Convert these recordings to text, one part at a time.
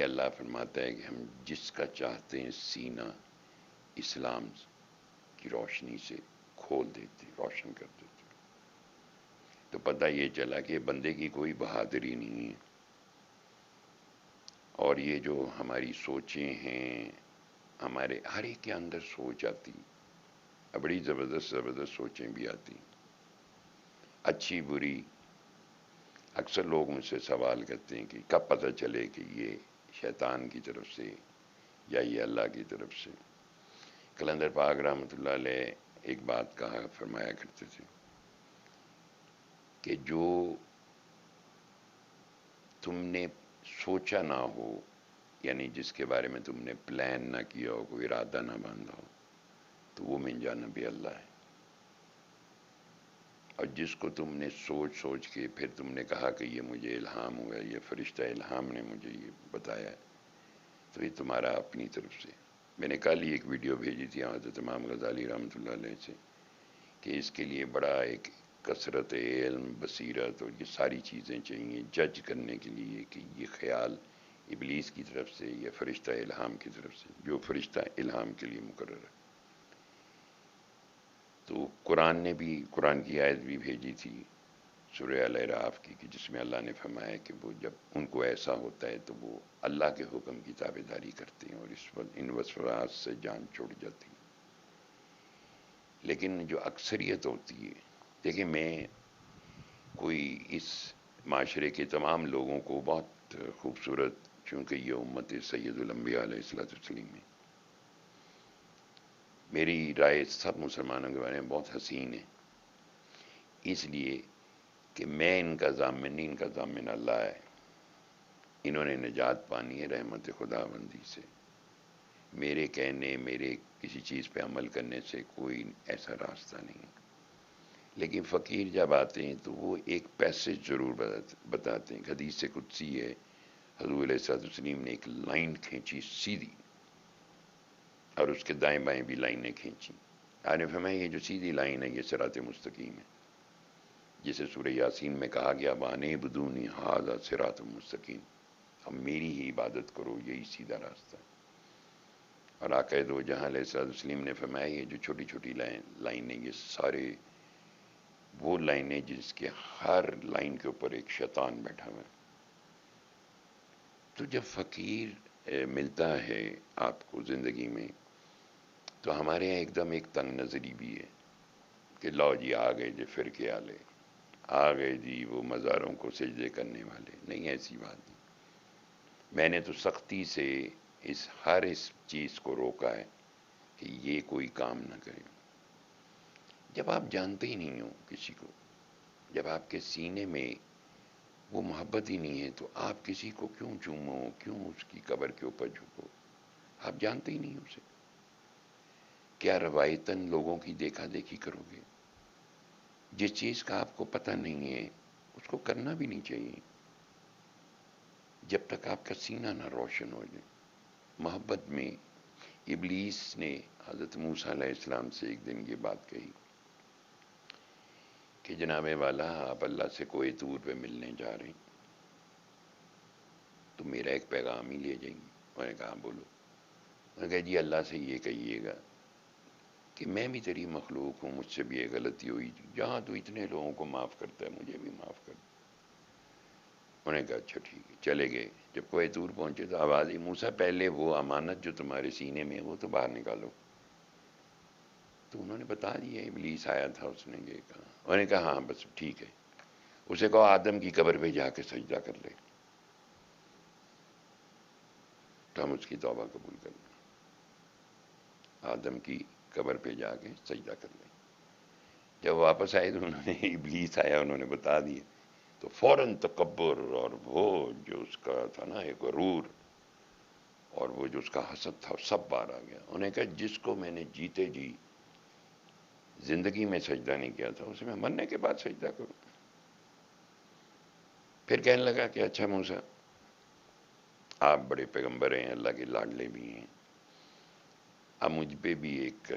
اللہ فرماتا ہے کہ ہم جس کا چاہتے ہیں سینہ اسلام کی روشنی سے کھول دیتے، روشن کر دیتے. تو پتہ یہ چلا کہ بندے کی کوئی بہادری نہیں ہے، اور یہ جو ہماری سوچیں ہیں، ہمارے ہر ایک کے اندر سوچ آتی، بڑی زبردست زبردست سوچیں بھی آتی، اچھی بری. اکثر لوگ مجھ سے سوال کرتے ہیں کہ کب پتہ چلے کہ یہ شیطان کی طرف سے یا یہ اللہ کی طرف سے. کلندر پاک رحمۃ اللہ علیہ ایک بات کہا فرمایا کرتے تھے کہ جو تم نے سوچا نہ ہو، یعنی جس کے بارے میں تم نے پلان نہ کیا ہو، کوئی ارادہ نہ باندھا ہو، تو وہ من جانب اللہ ہے. اور جس کو تم نے سوچ سوچ کے پھر تم نے کہا کہ یہ مجھے الہام ہوا، یہ فرشتہ الہام نے مجھے یہ بتایا، تو یہ تمہارا اپنی طرف سے. میں نے کل ہی ایک ویڈیو بھیجی تھی حضرت امام غزالی رحمۃ اللہ علیہ سے کہ اس کے لیے بڑا ایک کثرت علم، بصیرت اور یہ ساری چیزیں چاہیے جج کرنے کے لیے کہ یہ خیال ابلیس کی طرف سے یا فرشتہ الہام کی طرف سے، جو فرشتہ الہام کے لیے مقرر ہے. تو قرآن نے بھی، قرآن کی آیت بھی بھیجی تھی سورہ الاعراف کی، کہ جس میں اللہ نے فرمایا کہ وہ جب ان کو ایسا ہوتا ہے تو وہ اللہ کے حکم کی تابع داری کرتے ہیں اور ان وسوسات سے جان چھوڑ جاتی. لیکن جو اکثریت ہوتی ہے، دیکھیں میں کوئی اس معاشرے کے تمام لوگوں کو بہت خوبصورت، چونکہ یہ امت سید الانبیاء علیہ الصلوۃ والسلام ہے، میری رائے سب مسلمانوں کے بارے میں بہت حسین ہے، اس لیے کہ میں ان کا ضامن نہیں، ان کا ضامن اللہ ہے. انہوں نے نجات پانی ہے رحمت خدا بندی سے. میرے کہنے، میرے کسی چیز پہ عمل کرنے سے کوئی ایسا راستہ نہیں. لیکن فقیر جب آتے ہیں تو وہ ایک پیسج ضرور بتاتے ہیں. حدیث قدسی ہے، حضور علیہ الصلوۃ والسلام نے ایک لائن کھینچی سیدھی، اور اس کے دائیں بائیں بھی لائنیں کھینچی. آپ نے فرمایا یہ جو سیدھی لائن ہے یہ صراط مستقیم ہے، جسے سورہ یاسین میں کہا گیا بانے بدونی ھذا صراط مستقیم، اب میری ہی عبادت کرو، یہی سیدھا راستہ ہے. اور آقا دو جہاں علیہ الصلوۃ والسلام نے فرمایا یہ جو چھوٹی چھوٹی لائنیں یہ سارے وہ لائنیں جس کے ہر لائن کے اوپر ایک شیطان بیٹھا ہوا ہے. تو جب فقیر ملتا ہے آپ کو زندگی میں، تو ہمارے یہاں ایک دم ایک تنگ نظری بھی ہے کہ لو جی آ گئے جی فرقے والے، آ گئے جی وہ مزاروں کو سجدے کرنے والے. نہیں، ایسی بات نہیں. میں نے تو سختی سے اس چیز کو روکا ہے کہ یہ کوئی کام نہ کرے. جب آپ جانتے ہی نہیں ہو کسی کو، جب آپ کے سینے میں وہ محبت ہی نہیں ہے، تو آپ کسی کو کیوں چومو، کیوں اس کی قبر کے اوپر جھکو؟ آپ جانتے ہی نہیں اسے. کیا روایتاً لوگوں کی دیکھا دیکھی کرو گے؟ جس چیز کا آپ کو پتہ نہیں ہے اس کو کرنا بھی نہیں چاہیے جب تک آپ کا سینہ نہ روشن ہو جائے. محبت میں ابلیس نے حضرت موسیٰ علیہ السلام سے ایک دن یہ بات کہی کہ جناب والا آپ اللہ سے کوئی طور پہ ملنے جا رہے ہیں تو میرا ایک پیغام ہی لے جائیں گے. میں نے کہا بولو. میں نے کہا جی اللہ سے یہ کہیے گا کہ میں بھی تیری مخلوق ہوں، مجھ سے بھی یہ غلطی ہوئی، جہاں تو اتنے لوگوں کو معاف کرتا ہے مجھے بھی معاف کر. انہوں نے کہا اچھا ٹھیک ہے. چلے گئے. جب کوئی دور پہنچے تو آواز آئی موسیٰ پہلے وہ امانت جو تمہارے سینے میں وہ تو باہر نکالو. تو انہوں نے بتا دیا ابلیس آیا تھا، اس نے یہ کہا. انہوں نے کہا ہاں بس ٹھیک ہے. اسے کہو آدم کی قبر پہ جا کے سجدہ کر لے تو ہم اس کی توبہ قبول کر لیں. آدم کی قبر پہ جا کے سجدہ کر لیں. جب واپس آئے تو انہوں نے ابلیس آیا، انہوں نے بتا دیا تو فوراً تکبر اور وہ جو اس کا تھا نا ایک غرور اور وہ جو اس کا حسد تھا سب باہر آ گیا. انہوں نے کہا جس کو میں نے جیتے جی زندگی میں سجدہ نہیں کیا تھا اسے میں مرنے کے بعد سجدہ کروں. پھر کہنے لگا کہ اچھا موسیٰ آپ بڑے پیغمبر ہیں، اللہ کے لاڈلے بھی ہیں، اب مجھ پہ بھی ایک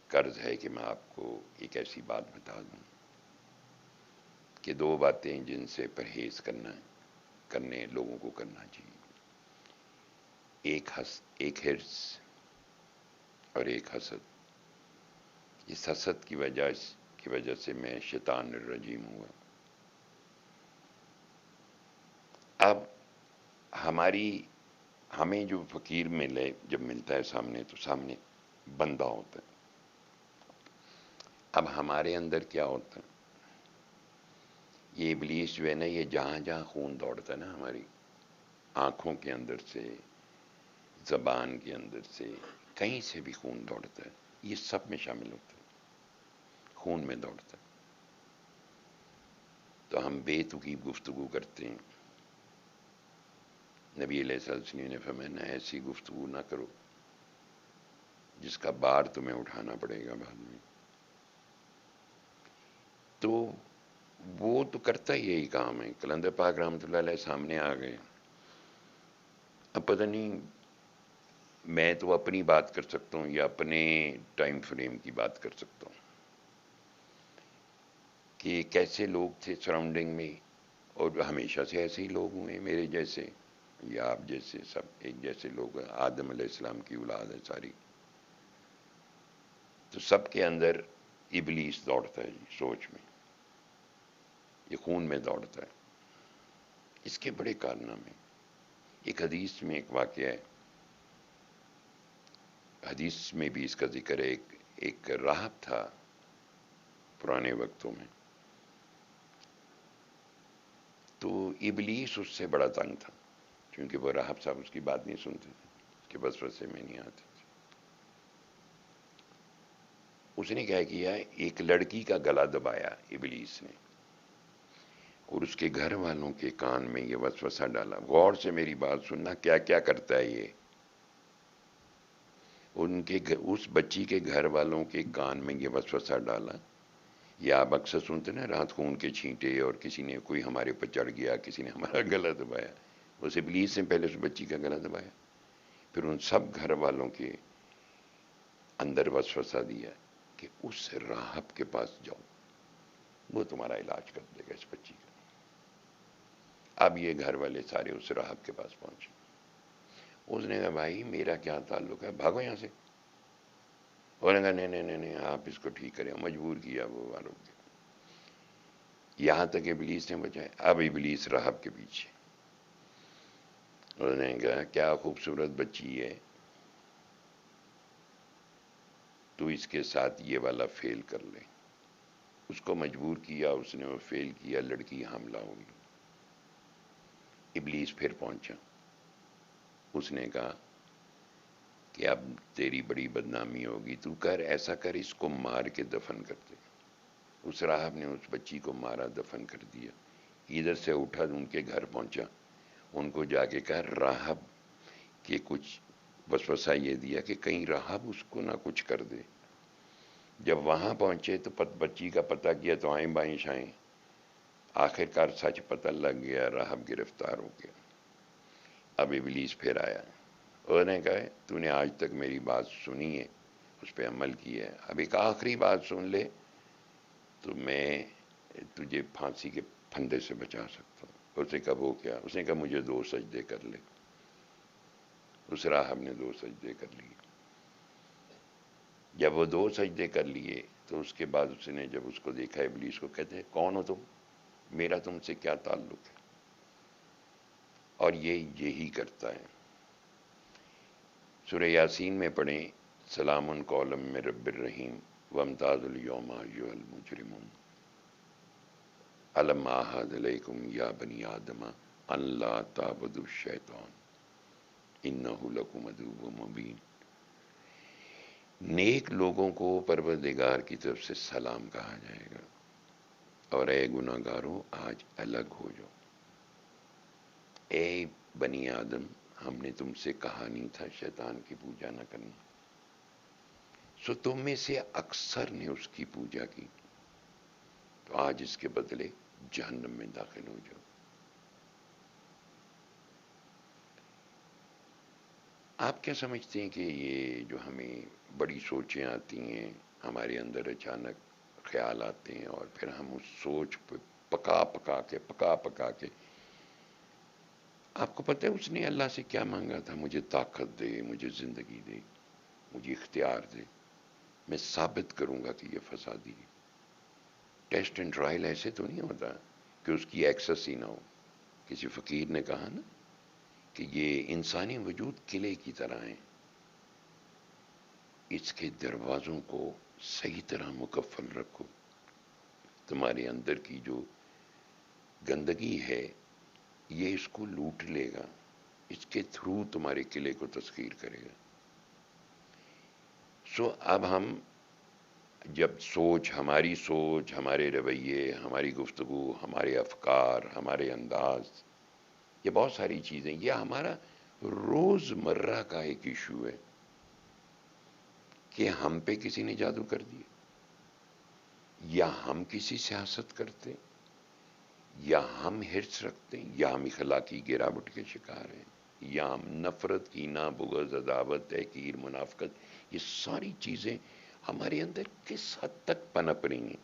قرض ہے کہ میں آپ کو ایک ایسی بات بتا دوں کہ دو باتیں جن سے پرہیز کرنا ہے. کرنے لوگوں کو کرنا چاہیے. ایک حرص اور ایک حسد. اس حسد کی وجہ سے میں شیطان الرجیم ہوا. اب ہمیں جو فقیر ملے جب ملتا ہے سامنے تو سامنے بندہ ہوتا ہے. اب ہمارے اندر کیا ہوتا ہے؟ یہ ابلیس جو ہے نا، یہ جہاں جہاں خون دوڑتا ہے نا، ہماری آنکھوں کے اندر سے، زبان کے اندر سے، کہیں سے بھی خون دوڑتا ہے، یہ سب میں شامل ہوتا ہے، خون میں دوڑتا ہے. تو ہم بے تکی گفتگو کرتے ہیں. نبی علیہ السلام نے فرمایا نا، ایسی گفتگو نہ کرو جس کا بار تمہیں اٹھانا پڑے گا بعد میں. تو وہ تو کرتا ہی یہی کام ہے. کلندر پاک رحمۃ اللہ علیہ سامنے آ گئے. اب پتہ نہیں، میں تو اپنی بات کر سکتا ہوں یا اپنے ٹائم فریم کی بات کر سکتا ہوں کہ کیسے لوگ تھے سراؤنڈنگ میں، اور ہمیشہ سے ایسے ہی لوگ ہوئے میرے جیسے یا آپ جیسے، سب ایک جیسے لوگ ہیں. آدم علیہ السلام کی اولاد ہے ساری. تو سب کے اندر ابلیس دوڑتا ہے جی، سوچ میں، یہ خون میں دوڑتا ہے. اس کے بڑے کارنامے. ایک حدیث میں ایک واقعہ ہے، حدیث میں بھی اس کا ذکر ہے. ایک راہب تھا پرانے وقتوں میں، تو ابلیس اس سے بڑا تنگ تھا، کیونکہ وہ راہب صاحب اس کی بات نہیں سنتے تھے، اس کے وسوسے میں نہیں آتے تھے. اس نے کیا کیا، ایک لڑکی کا گلا دبایا ابلیس نے، اور اس کے گھر والوں کے کان میں یہ وسوسہ ڈالا. غور سے میری بات سننا، کیا کیا کرتا ہے یہ. اس بچی کے گھر والوں کے کان میں یہ وسوسہ ڈالا. یا آپ اکثر سنتے نا، رات خون کے چھینٹے، اور کسی نے، کوئی ہمارے پر چڑھ گیا، کسی نے ہمارا گلا دبایا. اس ابلیس نے پہلے اس بچی کا گلا دبایا، پھر ان سب گھر والوں کے اندر وسوسہ دیا کہ اس راہب کے پاس جاؤ، وہ تمہارا علاج کر دے گا اس بچی کا. اب یہ گھر والے سارے اس راہب کے پاس پہنچے. اس نے کہا بھائی میرا کیا تعلق ہے، بھاگو یہاں سے. انہوں نے کہا نہیں آپ اس کو ٹھیک کریں. مجبور کیا وہ والوں کے. یہاں تک ابلیس نے بچایا. اب ابلیس راہب کے پیچھے. انہوں نے کہا کیا خوبصورت بچی ہے، تو اس کے ساتھ یہ والا فیل کر لے. اس کو مجبور کیا، اس نے وہ فیل کیا، لڑکی حاملہ ہوگی. ابلیس پھر پہنچا. اس نے کہا کہ اب تیری بڑی بدنامی ہوگی، تو کر ایسا کر، اس کو مار کے دفن کر دے. اس راہب نے اس بچی کو مارا، دفن کر دیا. ادھر سے اٹھا، ان کے گھر پہنچا، ان کو جا کے کہا راہب کہ کچھ وسوسہ یہ دیا کہ کہیں راہب اس کو نہ کچھ کر دے. جب وہاں پہنچے تو بچی کا پتہ کیا تو آئیں بائیں شائیں. آخر کار سچ پتہ لگ گیا، راہب گرفتار ہو گیا. اب ابلیس پھر آیا. انہوں نے کہا تو نے آج تک میری بات سنی ہے، اس پہ عمل کیا ہے، اب ایک آخری بات سن لے تو میں تجھے پھانسی کے پھندے سے بچا سکتا ہوں. اس نے کہا وہ کیا؟ اس نے کہا مجھے 2 سجدے کر لے. اس راہب نے 2 سجدے کر لیے. جب وہ 2 سجدے کر لیے تو اس کے بعد اس نے جب اس کو دیکھا، ابلیس کو، کہتے ہیں کون ہو تم، میرا تم سے کیا تعلق ہے. اور یہ یہی کرتا ہے. سورہ یاسین میں پڑھیں، سلام قولا من رب الرحیم وامتاز الیوم ایھا المجرمون الم اعہد الیکم یا بنی آدم ان لا تعبدوا الشیطان انہ لکم عدو مبین. نیک لوگوں کو پروردگار کی طرف سے سلام کہا جائے گا، اور اے گناہ گاروں آج الگ ہو جاؤ. اے بنی آدم، ہم نے تم سے کہا نہیں تھا شیطان کی پوجا نہ کرنا، سو تم میں سے اکثر نے اس کی پوجا کی، تو آج اس کے بدلے جہنم میں داخل ہو جاؤ. آپ کیا سمجھتے ہیں کہ یہ جو ہمیں بڑی سوچیں آتی ہیں، ہمارے اندر اچانک خیال آتے ہیں، اور پھر ہم اس سوچ پہ پکا پکا کے آپ کو پتہ ہے اس نے اللہ سے کیا مانگا تھا؟ مجھے طاقت دے، مجھے زندگی دے، مجھے اختیار دے، میں ثابت کروں گا کہ یہ فسادی ہے۔ ٹیسٹ اینڈ ٹرائل ایسے تو نہیں ہوتا کہ اس کی ایکسس ہی نہ ہو۔ کسی فقیر نے کہا نا کہ یہ انسانی وجود قلعے کی طرح ہیں، اس کے دروازوں کو صحیح طرح مقفل رکھو، تمہارے اندر کی جو گندگی ہے یہ اس کو لوٹ لے گا، اس کے تھرو تمہارے قلعے کو تسخیر کرے گا۔ اب ہم جب ہماری سوچ، ہمارے رویے، ہماری گفتگو، ہمارے افکار، ہمارے انداز، یہ بہت ساری چیزیں، یہ ہمارا روز مرہ کا ایک ایشو ہے کہ ہم پہ کسی نے جادو کر دیا، یا ہم کسی سیاست کرتے، یا ہم ہرس رکھتے ہیں، یا ہم اخلاقی گراوٹ کے شکار ہیں، یا ہم نفرت، کینہ، بغض، عداوت، تحقیر، منافقت، یہ ساری چیزیں ہمارے اندر کس حد تک پنپ رہی ہیں۔